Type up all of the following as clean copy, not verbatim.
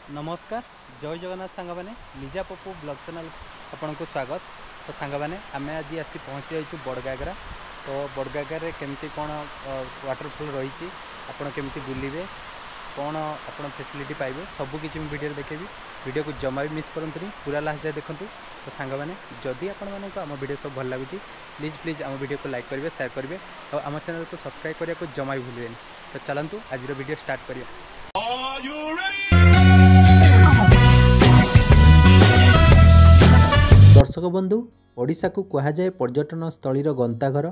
नमस्कार जय जगन्नाथ सांग मैंने लिजा पप्पू ब्लॉग चैनल आपन को स्वागत। तो सांग मैंने आम आज आसी पहुँची जाइए बड़गागरा। तो बड़गागरे केमती कौन वाटरफॉल रही आपड़ केमती बुलिए कौन आप फैसिलिटी पाइबे सबकि वीडियो देखेबी। वीडियो को जमा भी मिस करते पूरा लास्ट जाए देखूँ। तो सांग मैंने जदि आपण आम वीडियो सब भल लगे प्लीज आम वीडियो को लाइक करेंगे शेयर करेंगे और आम चैनल को सब्सक्राइब करने को जमा भी भूलें। तो चलतु आज वीडियो स्टार्ट करिए। दर्शक बंधु ओडिशा को कहुए पर्यटन स्थलीर गंताघर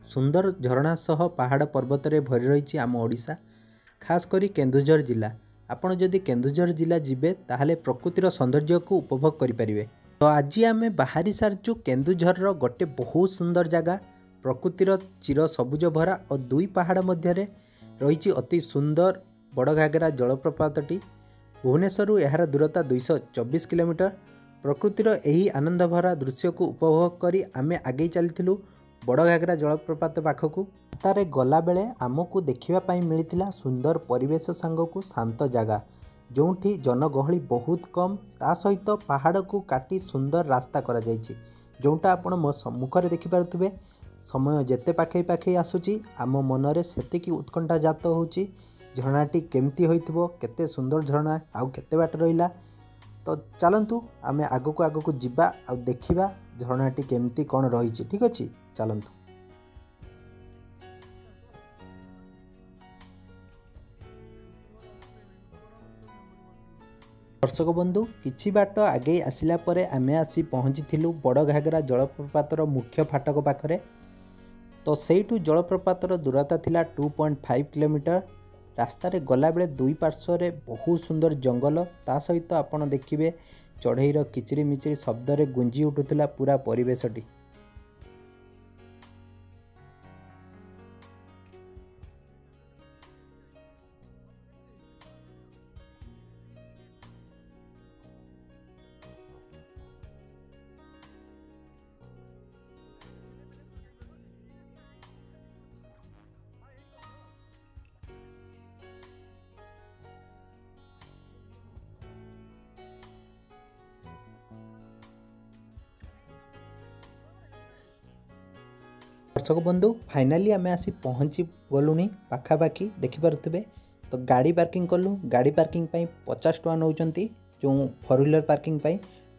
सुंदर झरणा सह पहाड़ पर्वत रे भरी रही आम ओडिशा खास करी केन्दुझर जिला। आपण जदि केन्दुझर जिला जिबे ताहले प्रकृतिर सौंदर्य को उपभोग करें। तो आज आम बाहरी सारचु केन्दुझर गोटे बहुत सुंदर जगह प्रकृतिर चिर सबुज भरा और दुई पहाड़ मध्य रही अति सुंदर बड़घागरा जलप्रपातटी। भुवनेश्वर यार दूरता 224 किलोमीटर। प्रकृतिर यही आनंद भरा दृश्य को उपभोग करी आमे आगे चलथिलु बड़घागरा जलप्रपात पाखकू। रास्तारे गला बेले आमको देखिबा पाई मिलिथिला सुंदर परिवेश सांगकू शांत जगह जोंठी जनगहली बहुत कम ता सहित पहाड़ को काटी सुंदर रास्ता करा जायछि जोंटा आपण मो सम्मुखरे देखि पारुथिबे। समय जेते पाखे पाखे आसुची आम मनरे सेतिकी उत्कंठा जात होउची झरणाटी केमती होइथिबो केते सुंदर झरणा आउ केते बाट रहिला। तो चलतु आमे आगको जिबा आ देखिबा झरणाटी केमती कौन रही। ठीक अच्छे चलतु। दर्शक बंधु किछि बाट आगे आसिला परे आमे आसी पहुँची बड़घागरा जलप्रपातर मुख्य फाटक पाखरे। तो सेठू जलप्रपातर दूरता थिला 2.5 किलोमीटर। रास्तारे गला बेले दुई पार्श्व बहुत सुंदर जंगल ता सहित आपण देखिबे चढ़ईर किचिरी मिचिरी शब्द रे गुंजी उठुला पूरा परिवेशटी। दर्शक बंधु फाइनाली आमे आसी पहुँची गलुनी पाखापाखि देखिपे। तो गाड़ी पार्किंग कलु। गाड़ी पार्किंग 50 टका नौचंती जो 4 व्हीलर पार्किंग 2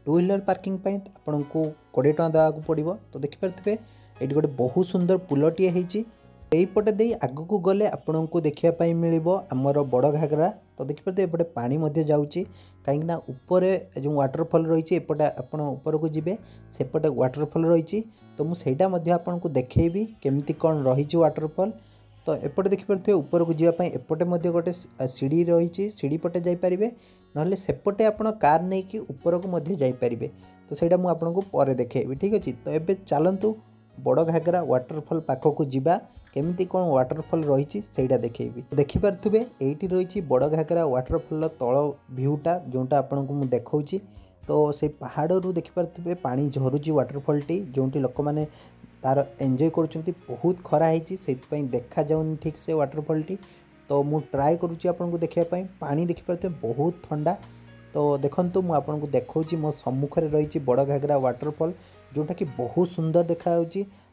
व्हीलर पार्किंग आपन को 20 टका देवा पड़ो। तो देखिपे ये गोटे बहुत सुंदर पुलटे होती यहीपटे दे आग को गले आपण को देखापी मिल आमर बड़घागरा। तो देखिपे एपटे पानी जाऊँगी कहीं उपरे जो वाटरफॉल रही एपटे आपण ऊपर को जी सेपटे वाटरफॉल रही। तो मुझा आपन को देखेबी केमती कौन रही वाटरफॉल। तो एपटे देखिपे ऊपर को जीवाई एपटे गोटे सीढ़ी रही सीढ़ी पटे जापरें ना सेपटे आप कार नहीं कि ऊपर को जापरें। तो सहीटा मुझे पर देखेबी। ठीक अच्छे। तो ये चलतु बड़घागरा वाटरफॉल पाखक जीवा केमती कौन वाटरफॉल रही सेटा देखेबी। देखिपे ये रही बड़घागरा वाटरफॉल तल भ्यूटा जोटा आपन को मुझे देखी। तो से पहाड़ू देखिपे पानी झरुची वाटरफॉलटी जोटी लोक मैंने तार एंजॉय करुँच। बहुत खरा होती देखा जाऊनी ठीक से वाटरफॉलटी। तो मु ट्राए करुँची आपन को देखापी पानी देखिपे बहुत ठंडा। तो देखंतु मु आपन को देखौची मो सम्मुखरे रही बड़घागरा वाटरफॉल जोटा कि बहुत सुंदर देखा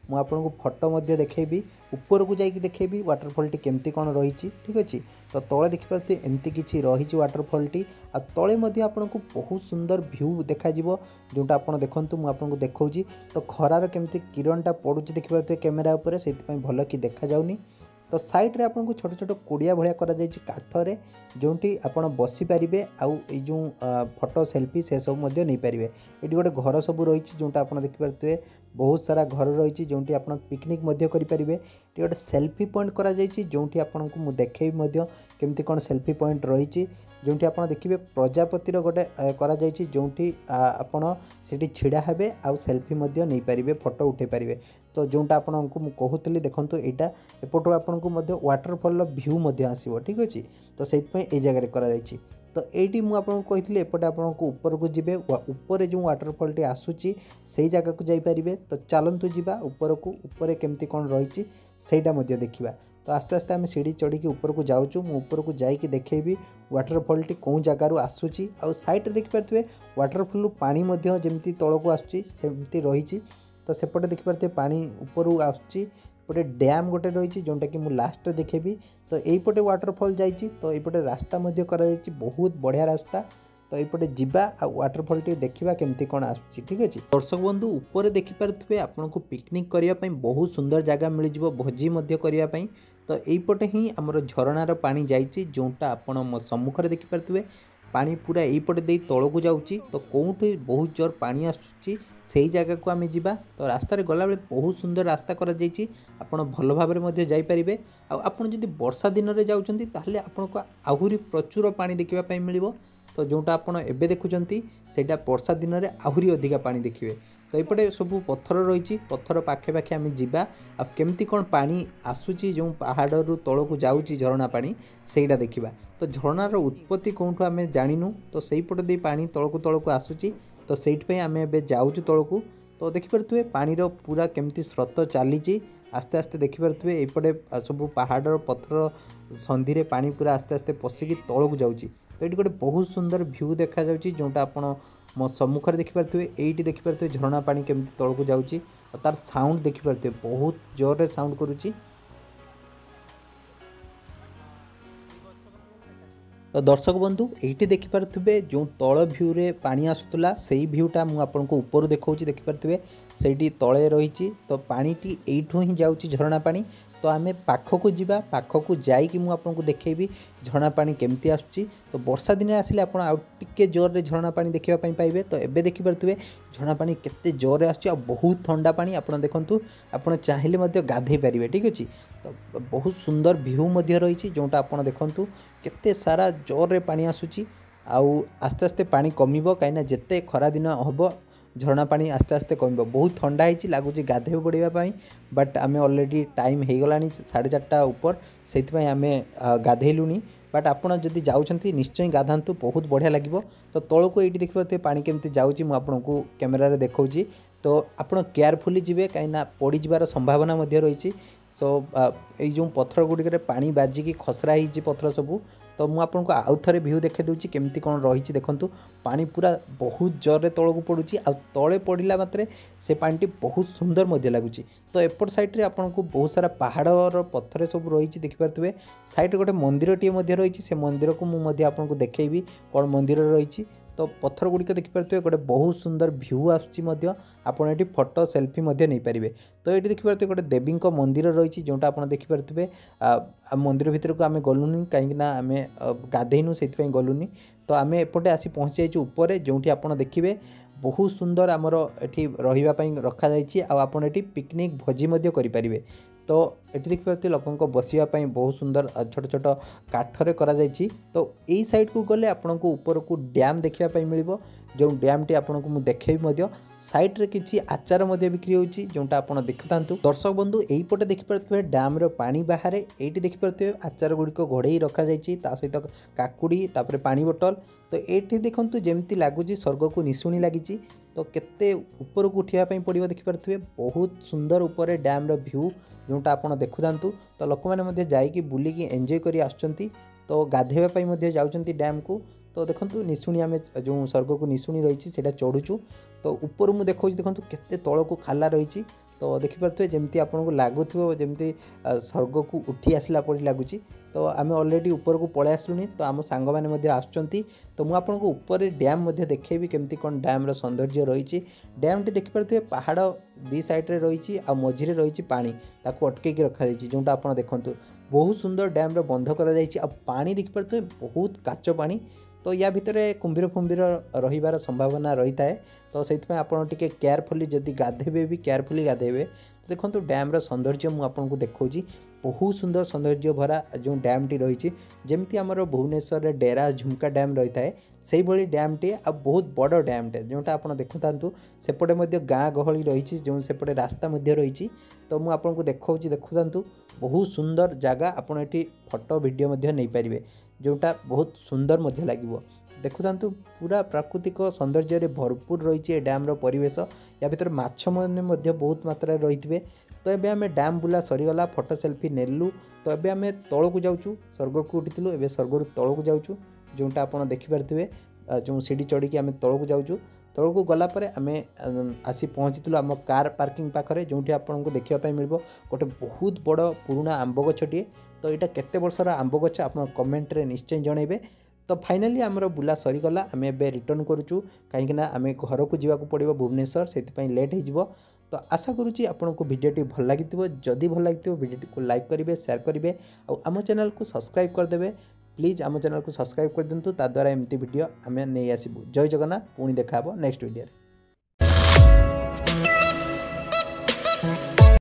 मुझे आपन को फोटो मध्य देखेबी ऊपर को जाइए देखेबी वाटरफॉलटी केमती कौन रही। ठीक अच्छे। तो तले देखिपे एमती किसी रही वाटरफॉलटी आ तले मध्य आपन को बहुत सुंदर व्यू देखा जोटा आपन देखंतु मुझे आपन को देखौची। तो खरार केमती किरणटा पड़ुची देखिपे कैमेरा उपरे से भल कि देखा जाउनी। तो साइड रे आपन को छोट छोट कुड़िया भाया करा जायछि काठरे जोटी आपन बसी पारिबे आउ ए जो फोटो सेल्फी से सब मध्य नहीं पारिबे। एटी गोटे घर सब रही जोटा आपन देखि पारथुए बहुत सारा घर रही जोटी आपन पिकनिक मध्य करि पारिबे। एटी गोटे सेल्फी पॉइंट करा जायछि जोटी आपन को मु देखेबी मध्य केमती कोन सेल्फी पॉइंट रही जोटी आपन देखिबे प्रजापतिर गोटे करा जायछि जोटी आपन सेठी छिड़ा हेबे आउ सेल्फी मध्य नहीं पारिबे फोटो उठे पारिबे। तो जोटा आपन को मु कहूतली देखंतु एटा एपटो आपन को मध्य वाटरफॉल व्यू मध्य आसीबो। ठीक अछि। तो सेति ए जगह रे करा जायछि। तो ये मुझे कही एपटे आपन को ऊपर को जी ऊपर जो वाटरफॉल आसूची से जगह को जापरें। तो चलतु जा ऊपर को ऊपर केमती कौन रही देखा। तो आस्ते आस्ते आम सीढ़ी चढ़ी ऊपर को जाऊँ मु ऊपर को जाकि देखेबी वाटरफॉल टी कौ जगार आसूची आ साइड देखिपे वाटरफॉल पानी जमी तौक को आसमती रही तो सेपटे देखिपे पानी ऊपर आसपटे डैम गोटे रही जोटा कि लास्ट देखेबी तो यहीपटे वाटरफॉल जाइए तो यहीपटे रास्ता बहुत बढ़िया रास्ता तो यपटे जीवा आ वाटरफॉल टी देखा केमती कौन आसुची ठीक अच्छे दर्शक बंधु ऊपर देखिपे आपन को पिकनिक करने बहुत सुंदर जगह मिल भोजी करने तो यहीपटे ही आमर झरणार पानी जाइए जोटा आपण मो सम्मुखें देखिपे पानी पूरा यहीपटे दे तौक को जाऊँगी तो कौटी बहुत जोर पानी आसूची से जगह को आम जा तो रास्त गला बेले बहुत सुंदर रास्ता कर आपड़ भल भाव में जापरें आपड़ जब वर्षा दिन में जाऊँच ताहले आपन को आहरी प्रचुर पानी देखापी मिल तो जोटा आपड़ एवं देखुंट से वर्षा दिन में आहरी अधिका पानी देखिए तो यपटे सब पत्थर रही पत्थर पाखे पाखे आम जा केमती कौन पानी आसूची जो पहाड़ तौक को जाऊँगी झरणा पानी सेटा देखा तो झरणार उत्पत्ति कौटू आम जानू तो सहीपटे दे पानी तौक को आसूची तो से आम ए जाऊँ तौक तो देखिपे पानीर पूरा केमती स्रोत चली आस्ते आस्ते देखिपे यपटे सब पहाड़ पत्थर संधि में पानी पूरा आस्ते आस्ते पशिकी तौक जाऊँगी तो ये गोटे बहुत सुंदर भ्यू देखा जोटा आपड़ मो सम्मुखें देखिपे ये देखिपे झरणा पानी केमती तौक जाऊँगी और तार साउंड देखिपे बहुत जोर रे साउंड करुच्ची तो दर्शक बंधु ये देखिपे जो तल भ्यू रे पानी आसूला से भ्यूटा मुझे ऊपर देखा देखिपे से तले रही तो पानीटी यू ही जाऊँगी झरणा पानी तो आम पाखक जावा पाखक जाकि मुझे देखेबी झरणा पानी केमती आसूची तो वर्षा दिन आसिले आप टिके जोर रे झरणा पानी देखापी पाइबे तो एबे देखिपे झरणा पानी केते जोर रे आसूची बहुत ठंडा पानी आपन देखंतु आपन चाहिए मध्य गाधे पारिबे ठीक अछि तो बहुत सुंदर भ्यू मध्य रही जोटा आपन देखंतु केते सारा जोर रे पानी आसूची आउ आस्ते आस्ते पानी कमिबो काइना जेते खरा दिन हबो झरणा पानी आस्ते आस्ते कम बहुत ठंडा होती लगुच गाधे पड़ापी बट आम अलरेडी टाइम हो गला 4:30 ऊपर से आम गाधेलुनी बट आपड़ जदि जाऊँच निश्चय गाधातु बहुत बढ़िया लगे तो तौक को ये देखिए पानी केमती जाऊँगी मुझे कैमेरा देखा तो आपड़ केयरफुली जी कहीं पड़ जबार संभावना रही सो ये जो पत्थर गुड़िक पानी बाजिकी खसरा हो पत्थर सबू तो मुझे आपको आउ थे भ्यू देखा दूसरी केमती कौन रही देखूँ पानी पूरा बहुत जोर रे तौक पड़ुची आ तले पड़ा मात्रे से पानी बहुत सुंदर लगुच तो एपट साइड आपन को बहुत सारा पहाड़ पत्थर सब रही देखिपे साइड गोटे मंदिर टे रही से मंदिर को मुझे आपको देखेबी कौन मंदिर रही तो पत्थर गुड़िक देखिपे गोटे बहुत सुंदर भ्यू आसूँ आपड़ ये फोटो सेल्फी नहीं पारे तो ये देखिपे गोटे देवी मंदिर रही जोटा आप देखिपे मंदिर भितर को आम गलुनी कहीं आम गाधेनु से गलुनी तो आम एपटे आसी पहुँची जाइए ऊपर जो आप देखिए बहुत सुंदर आमर ये रही रखा आपड़ ये पिकनिक भोजी करें तो ये देखिए लोकों बसवाई बहुत सुंदर छोट छोट काठरे करा तो यही साइड को गले आपन को ऊपर को डैम देखापी मिल जो डैम टी आपन को मुझे साइड रे किसी आचार बिक्री होची जोटा आप देखता दर्शक बंधु यहीपटे देखिपे डैम रो पानी बाहर ये देखिपे आचार गुड़िक घोड़े रखा सहित काकुड़ी तापर पानी बोतल तो ये देखूँ जमती लगुच स्वर्ग को निशुणी लगी तो केते ऊपर को उठापी पड़ो देखिपे बहुत सुंदर ऊपर डैम रो भ्यू जोटा आप देखुता तो लोक मैंने जाकि बुलिकी एंजॉय कर आसुँच तो गाधेवाई जाऊँच डैम को तो देखो निशुणी आम जो स्वर्ग को निशुणी रही है चढ़ुचु तो ऊपर मुझे देखा देखो केते तौक को खाला रही तो देखिपे जमती आपको लगुथ जमती स्वर्ग को उठी आसला पड़ी लगुच तो आम अलरेडी ऊपर को पलि आसलुनी तो आम सांग मैंने आसुँच तो मुझे आपको ऊपर डैम देखेबी केमती कौन डैम सौंदर्य रही डैम टी देखिपे पहाड़ दी साइड्रे रही आ मझिरे रही पानी ताको अटकैकी रखा जोटा आप देखूँ बहुत सुंदर डैम बंध कर पानी देखिपे बहुत काच पानी तो या भितर कुंभीर फुंभीर रही संभावना रही है तो से आपड़ टे केयरफुली जदि गाधेबे भी केयरफुली गाधेबे तो देखो डैम सौंदर्य मुझे देखा बहुत सुंदर सौंदर्य भरा जो डैम टी रही जमती आमर भुवनेश्वर डेरा झुमका डैम रही है से भाई डैम टे आ बहुत बड़ डैम टे जोटा आप देखुता सेपटे गाँ गहली रही जो सेपटे रास्ता रही तो मुझे आपको देखा देखुता बहुत सुंदर जगह आपड़ ये फोटो वीडियो नहीं पारे जोटा बहुत सुंदर लगे देखुता पूरा प्राकृतिक सौंदर्य भरपूर रही है डैम परिवेश या भर माछ मैंने बहुत मात्रा रही थे तो एबे आमे डैम बुला सरीगला फोटो सेल्फी नेलु। तो एबे आमे तल को जाऊँ स्वर्ग को उठिलु एबे स्वर्ग तल को जाऊँ जोटा आप देखिपे जो सीढ़ी चढ़ी आम तल को जाऊँ। तल को गलापर आम आसी पहुँची आम कार पार्किंग पाखे जो आपको देखापी मिल गोटे बहुत बड़ पुराना आंब गछटे। तो यहाँ केते वर्षर आंब गछ आप कमेंट निश्चय जनइबे। तो फाइनाली आमर बुला सरीगला आम ए रिटर्न करूँ कहीं आम घर को जावाक पड़ो भुवनेश्वर से लेट हो। तो आशा करुँची आपको भिडियोटी भल लगी जदि भल लगी भिडियो को लाइक करेंगे शेयर करेंगे और आम चैनल को सब्सक्राइब करदे। प्लीज़ आम चैनल को सब्सक्राइब कर दिंतु ता द्वारा एमती वीडियो आम नहीं आसबू। जय जगन्नाथ पुणी देखा नेक्स्ट वीडियो।